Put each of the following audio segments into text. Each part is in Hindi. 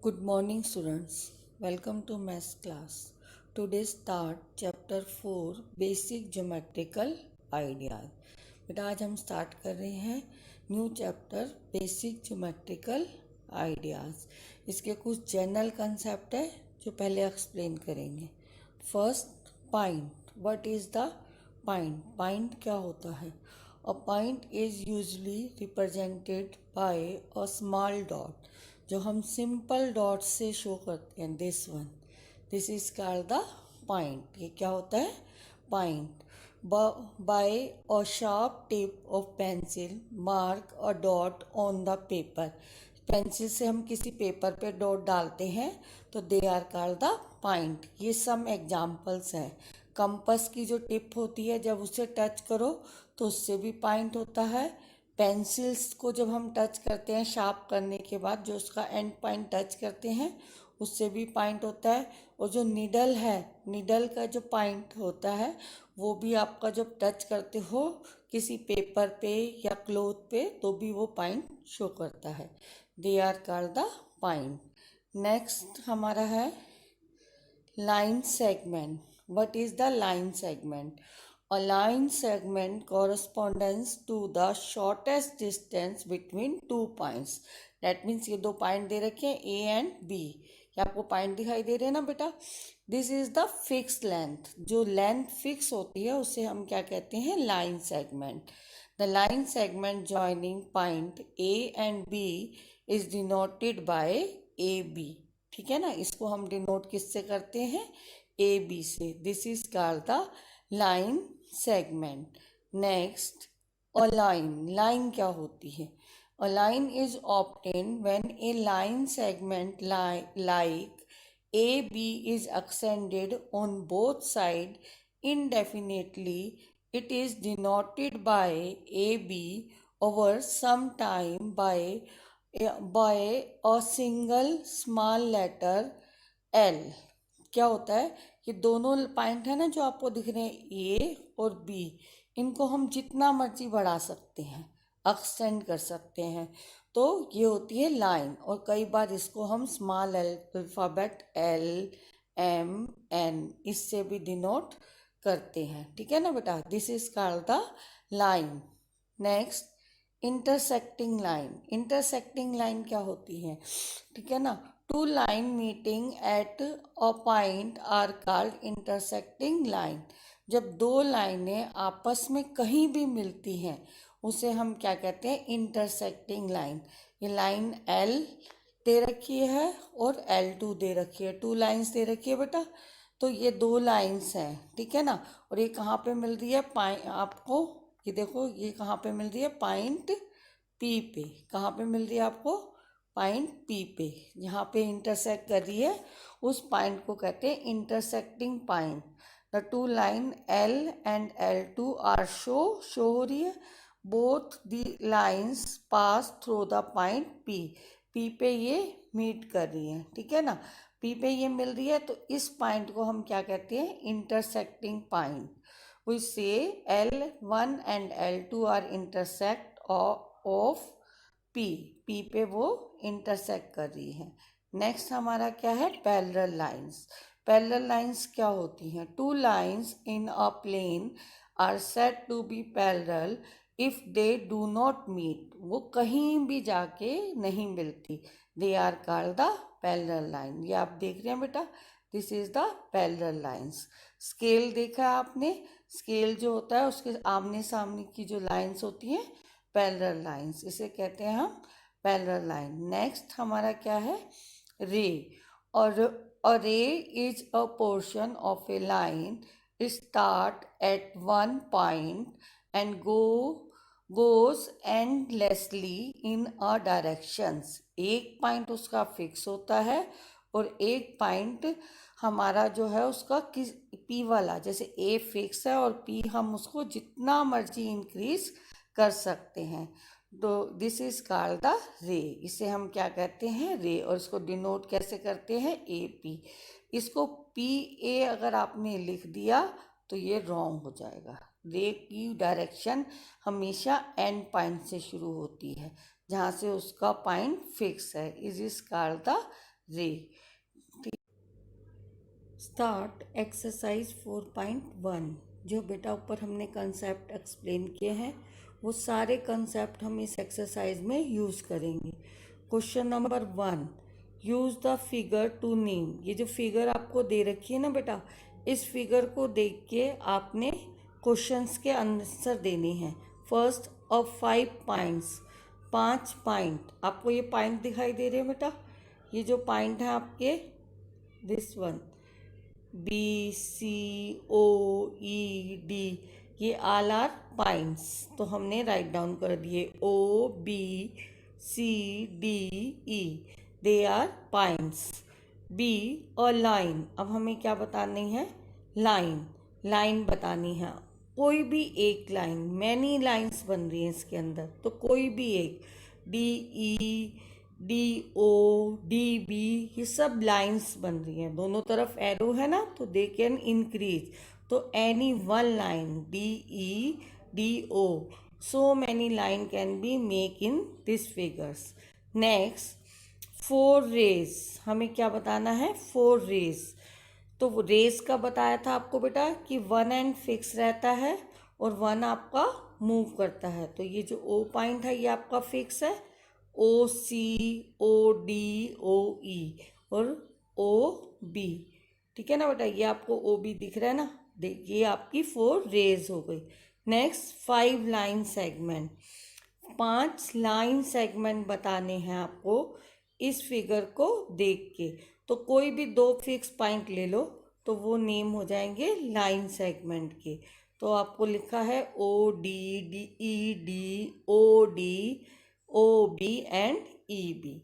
Good morning, students. Welcome to math class. Today start chapter 4 Basic Geometrical Ideas. बेटा आज हम स्टार्ट कर रहे हैं new chapter basic geometrical ideas. इसके कुछ जनरल कंसेप्ट है जो पहले एक्सप्लेन करेंगे। First, point. What is the point? Point क्या होता है? A point is usually represented by a small dot, जो हम सिंपल डॉट से शो करते हैं। This is called the point. ये क्या होता है? Point. By a sharp tip of pencil mark a dot on the paper. Pencil से हम किसी पेपर पे डॉट डालते हैं तो they are called the point. ये सम एग्जाम्पल्स हैं। कंपास की जो टिप होती है, जब उसे टच करो तो उससे भी पॉइंट होता है। पेंसिल्स को जब हम टच करते हैं शार्प करने के बाद, जो उसका एंड पॉइंट टच करते हैं उससे भी पॉइंट होता है। और जो निडल है, निडल का जो पॉइंट होता है वो भी आपका जब टच करते हो किसी पेपर पे या क्लोथ पे तो भी वो पॉइंट शो करता है। They are called the point. Next हमारा है line segment. What is the line segment? A line segment corresponds to the shortest distance between two points. That means ये दो पॉइंट दे रखे हैं A एंड B। ये आपको पॉइंट दिखाई दे रहे हैं ना बेटा? This is the fix length. जो लेंथ फिक्स होती है उसे हम क्या कहते हैं? Line segment. The line segment joining point A and B is denoted by AB। ठीक है ना? इसको हम डिनोट किससे करते हैं? ए बी से। This is called the line segment. Next, a line. Line क्या होती है? A line is obtain when a line segment like A B is extended on both side indefinitely. It is denoted by AB over some time by a single small letter L। क्या होता है? ये दोनों पॉइंट है ना जो आपको दिख रहे हैं ए और बी, इनको हम जितना मर्जी बढ़ा सकते हैं, एक्सटेंड कर सकते हैं, तो ये होती है लाइन। और कई बार इसको हम small alphabet L M N इससे भी डिनोट करते हैं। ठीक है ना बेटा? This is called the line. Next, intersecting line. Intersecting line क्या होती है? ठीक है ना? Two line meeting at a point are called intersecting line. जब दो लाइनें आपस में कहीं भी मिलती हैं उसे हम क्या कहते हैं? Intersecting line. ये लाइन एल दे रखी है और L2 दे रखी है। टू लाइंस दे रखी है बेटा। तो ये दो लाइंस हैं। ठीक है ना? और ये कहाँ पे मिल रही है? आपको ये देखो, ये कहाँ पे मिल रही है? पॉइंट पी पे। कहाँ पे मिल रही है आपको? पॉइंट पी पे। यहाँ पे इंटरसेक्ट कर रही है, उस पॉइंट को कहते हैं intersecting point. The two line L and L2 are show हो रही है। Both the lines pass through the point P। P पे ये मीट कर रही है। ठीक है ना? P पे ये मिल रही है, तो इस पॉइंट को हम क्या कहते हैं? Intersecting point. We say L1 and L2 are intersect of P। P पे वो इंटरसेक्ट कर रही है। नेक्स्ट हमारा क्या है? Parallel lines. पैरेलल लाइंस क्या होती हैं? Two lines in a plane are said to be parallel if they do not meet. वो कहीं भी जाके नहीं मिलती। They are called the parallel line. ये आप देख रहे हैं बेटा? This is the parallel lines. Scale देखा है आपने? स्केल जो होता है उसके आमने सामने की जो लाइंस होती हैं, पैरेलल लाइंस, इसे कहते हैं हम पैरेलल लाइन। नेक्स्ट हमारा क्या है? रे। और a ray is a portion of a line start at one point and goes endlessly in a directions। एक पॉइंट उसका फिक्स होता है और एक पॉइंट हमारा जो है उसका किस पी वाला, जैसे ए फिक्स है और पी हम उसको जितना मर्जी इंक्रीज कर सकते हैं। तो दिस इज कॉल्ड द रे। इसे हम क्या कहते हैं? रे। और इसको डिनोट कैसे करते हैं? A P. इसको पी ए अगर आपने लिख दिया तो ये रॉन्ग हो जाएगा। रे की डायरेक्शन हमेशा एंड पॉइंट से शुरू होती है, जहाँ से उसका पॉइंट फिक्स है। इज कॉल्ड द रे। Start exercise 4.1। जो बेटा ऊपर हमने कंसेप्ट एक्सप्लेन किए हैं वो सारे कंसेप्ट हम इस एक्सरसाइज में यूज़ करेंगे। Question number 1, use the figure to name. ये जो फिगर आपको दे रखी है ना बेटा, इस फिगर को देख के आपने क्वेश्चंस के आंसर देने हैं। First of 5 points, 5 point. आपको ये पॉइंट दिखाई दे रहे हैं बेटा, ये जो पॉइंट है आपके, दिस वन, BCOED, ये ऑल आर पॉइंट्स। तो हमने राइट डाउन कर दिए OBCDE, they are points. B और लाइन, अब हमें क्या बतानी है, लाइन, लाइन बतानी है। कोई भी एक लाइन, मैनी लाइंस बन रही हैं इसके अंदर, तो कोई भी एक, DE, DO, DB, ये सब लाइंस बन रही हैं। दोनों तरफ एरो है ना, तो दे कैन इंक्रीज। तो any one line, DE, DO, so many line can be make in this figures. Next, 4 rays, हमें क्या बताना है, 4 रेज। तो रेज का बताया था आपको बेटा कि 1 एंड फिक्स रहता है और 1 आपका मूव करता है। तो ये जो O पॉइंट है ये आपका फिक्स है, OCODOE और OB, ठीक है ना बेटा। ये आपको OB दिख रहा है ना, देखिए आपकी 4 रेज हो गई। Next, 5 line segment, 5 line segment बताने हैं आपको इस फिगर को देख के। तो कोई भी 2 फिक्स पॉइंट ले लो तो वो नेम हो जाएंगे लाइन सेगमेंट के। तो आपको लिखा है ODDED, OB एंड EB।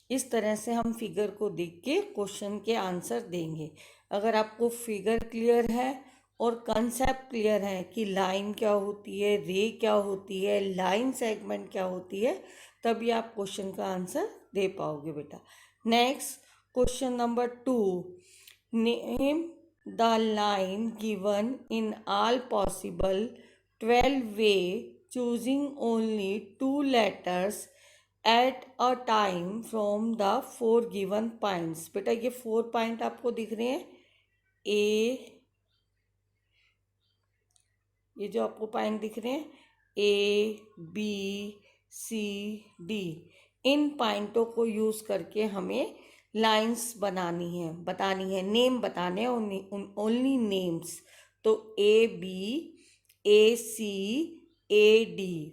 इस तरह से हम फिगर को देख के क्वेश्चन के आंसर देंगे। अगर आपको फिगर क्लियर है और कंसेप्ट क्लियर है कि लाइन क्या होती है, रे क्या होती है, लाइन सेगमेंट क्या होती है, तभी आप क्वेश्चन का आंसर दे पाओगे बेटा। Next, question number 2, name the line given in all possible 12 way, choosing only 2 letters at a time from the 4 given points. बेटा ये 4 पॉइंट आपको दिख रहे हैं, ये जो आपको पॉइंट दिख रहे हैं ABCD, इन पॉइंटों को यूज करके हमें लाइंस बनानी है, बतानी है, नेम बताने हैं, ओनली नेम्स। तो ABACAD,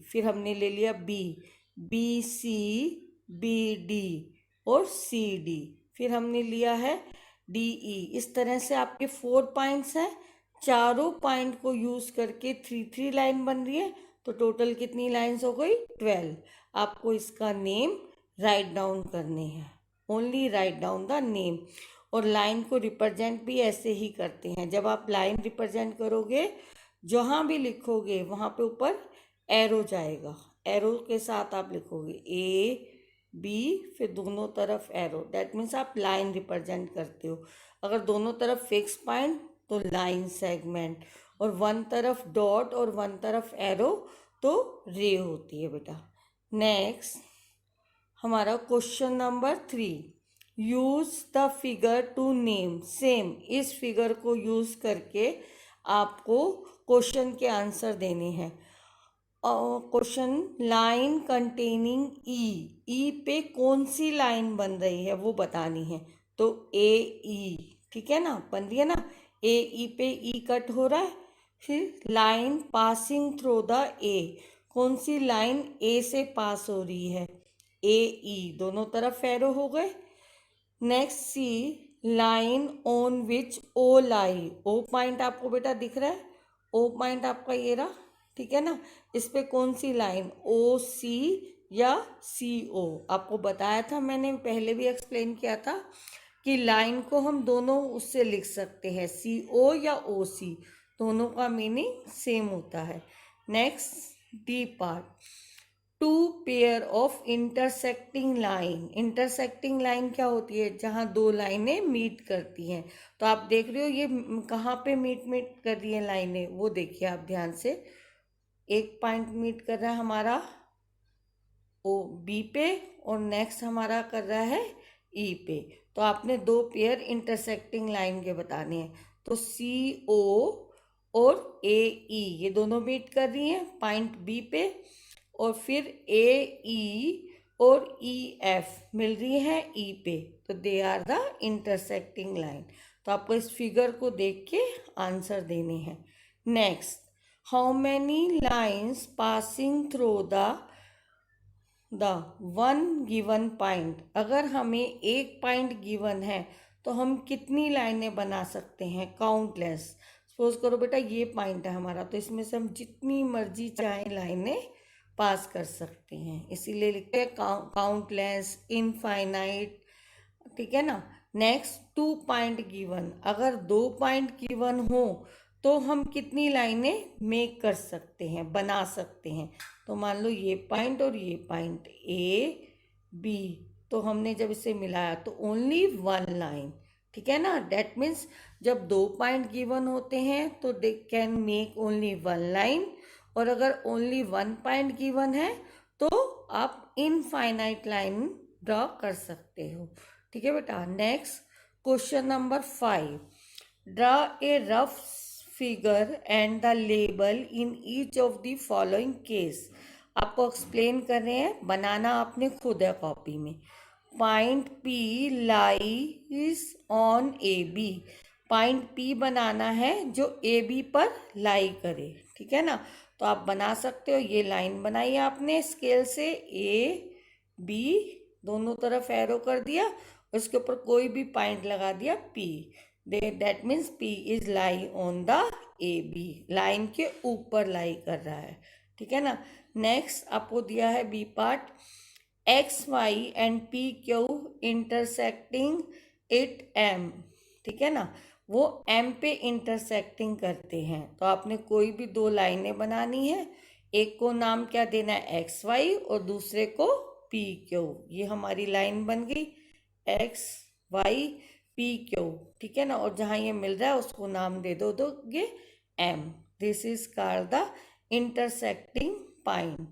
फिर हमने ले लिया BCBD और CD, फिर हमने लिया है DE। इस तरह से आपके 4 पॉइंट्स हैं, चारों पॉइंट को यूज करके 3 लाइन बन रही है। तो टोटल कितनी लाइंस हो गई, 12। आपको इसका नेम राइट डाउन करने हैं, only write down the name. और लाइन को रिप्रेजेंट भी ऐसे ही करते हैं। जब आप लाइन रिप्रेजेंट करोगे, जहाँ भी लिखोगे वहाँ पे ऊपर एरो जाएगा, एरो के साथ आप लिखोगे AB, फिर दोनों तरफ एरो, दैट मीन्स आप लाइन रिप्रेजेंट करते हो। अगर दोनों तरफ फिक्स पॉइंट तो लाइन सेगमेंट, और 1 तरफ डॉट और 1 तरफ एरो तो रे होती है बेटा। नेक्स्ट, हमारा question number 3, use the figure to name. Same इस फिगर को यूज करके आपको क्वेश्चन के आंसर देने हैं। क्वेश्चन, लाइन कंटेनिंग ई पे कौन सी लाइन बन रही है वो बतानी है। तो AE, ठीक है ना, बन रही है ना, AE पे E कट हो रहा है। फिर line passing through the A, कौन सी लाइन A से पास हो रही है, AE, दोनों तरफ एरो हो गए। Next, C, line on which O lie, O point आपको बेटा दिख रहा है, O पॉइंट आपका ये रहा, ठीक है ना। इस पे कौन सी लाइन, OC या CO, आपको बताया था मैंने, पहले भी एक्सप्लेन किया था कि लाइन को हम दोनों उससे लिख सकते हैं, CO या OC, दोनों का मीनिंग सेम होता है। Next, D part, 2 pair of intersecting line. Intersecting line क्या होती है, जहाँ 2 लाइनें मीट करती हैं। तो आप देख रहे हो ये कहाँ पे मीट कर रही है लाइनें, वो देखिए आप ध्यान से। एक पॉइंट मीट कर रहा है हमारा B पे और नेक्स्ट हमारा कर रहा है E पे। तो आपने दो पेयर इंटरसेक्टिंग लाइन के बताने हैं। तो CO और AE ये दोनों मीट कर रही हैं पॉइंट बी पे, और फिर AE और EF मिल रही है E पे, तो they are the intersecting line. तो आपको इस फिगर को देख के आंसर देने हैं। Next, how many lines passing through the one given point. अगर हमें एक पॉइंट गिवन है तो हम कितनी लाइनें बना सकते हैं? काउंटलेस। सपोज करो बेटा ये पॉइंट है हमारा, तो इसमें से हम जितनी मर्जी चाहे लाइनें पास कर सकते हैं, इसीलिए लिखते हैं काउंटलेस, इनफाइनाइट, ठीक है ना। Next, 2 point given. अगर 2 पॉइंट गिवन हो तो हम कितनी लाइनें मेक कर सकते हैं, बना सकते हैं? तो मान लो ये पॉइंट और ये पॉइंट AB, तो हमने जब इसे मिलाया तो ओनली 1 लाइन, ठीक है ना। डेट मीन्स जब 2 पॉइंट गिवन होते हैं तो they can make only 1 line, और अगर ओनली 1 पॉइंट गिवन है तो आप इनफाइनाइट लाइन ड्रॉ कर सकते हो, ठीक है बेटा। Next, question number 5, draw a rough figure and the label in each of the following case. आपको एक्सप्लेन कर रहे हैं, बनाना आपने खुद है कॉपी में। Point P lies on AB, point P बनाना है जो AB पर लाई करे, ठीक है ना। तो आप बना सकते हो, ये लाइन बनाई आपने स्केल से, AB दोनों तरफ एरो कर दिया, उसके ऊपर कोई भी पॉइंट लगा दिया P, that means P is lie on the AB, line के ऊपर लाई कर रहा है, ठीक है ना। नेक्स्ट आपको दिया है B part, XY and PQ intersecting it M, ठीक है ना, वो M पे इंटरसेक्टिंग करते हैं। तो आपने कोई भी दो लाइनें बनानी है, एक को नाम क्या देना है XY और दूसरे को PQ। ये हमारी लाइन बन गई XY PQ, ठीक है ना। और जहाँ ये मिल रहा है उसको नाम दे दोगे M। This is called the intersecting point.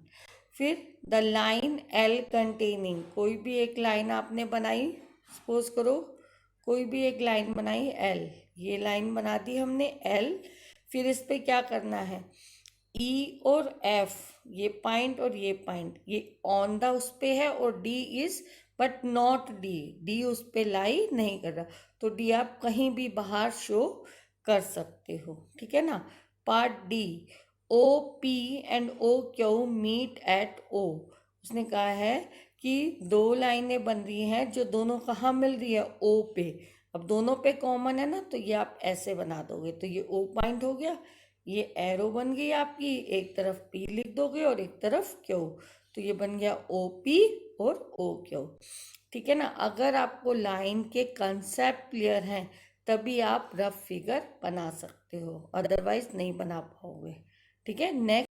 फिर द लाइन L कंटेनिंग, कोई भी एक लाइन आपने बनाई, सपोज करो कोई भी एक लाइन बनाई L, ये लाइन बना दी हमने L। फिर इस पे क्या करना है, E और F, ये पॉइंट और ये पॉइंट, ये ऑन द उस पे है, और D is but not D उस पे लाई नहीं कर रहा, तो D आप कहीं भी बाहर शो कर सकते हो, ठीक है ना। पार्ट D, OP एंड OQ मीट एट O। उसने कहा है कि दो लाइनें बन रही हैं जो दोनों कहाँ मिल रही है, O पे। अब दोनों पे कॉमन है ना, तो ये आप ऐसे बना दोगे, तो ये O पॉइंट हो गया, ये एरो बन गई आपकी, एक तरफ P लिख दोगे और एक तरफ Q, तो ये बन गया OP और OQ, ठीक है ना। अगर आपको लाइन के कंसेप्ट क्लियर हैं तभी आप रफ फिगर बना सकते हो, अदरवाइज नहीं बना पाओगे, ठीक है। नेक्स्ट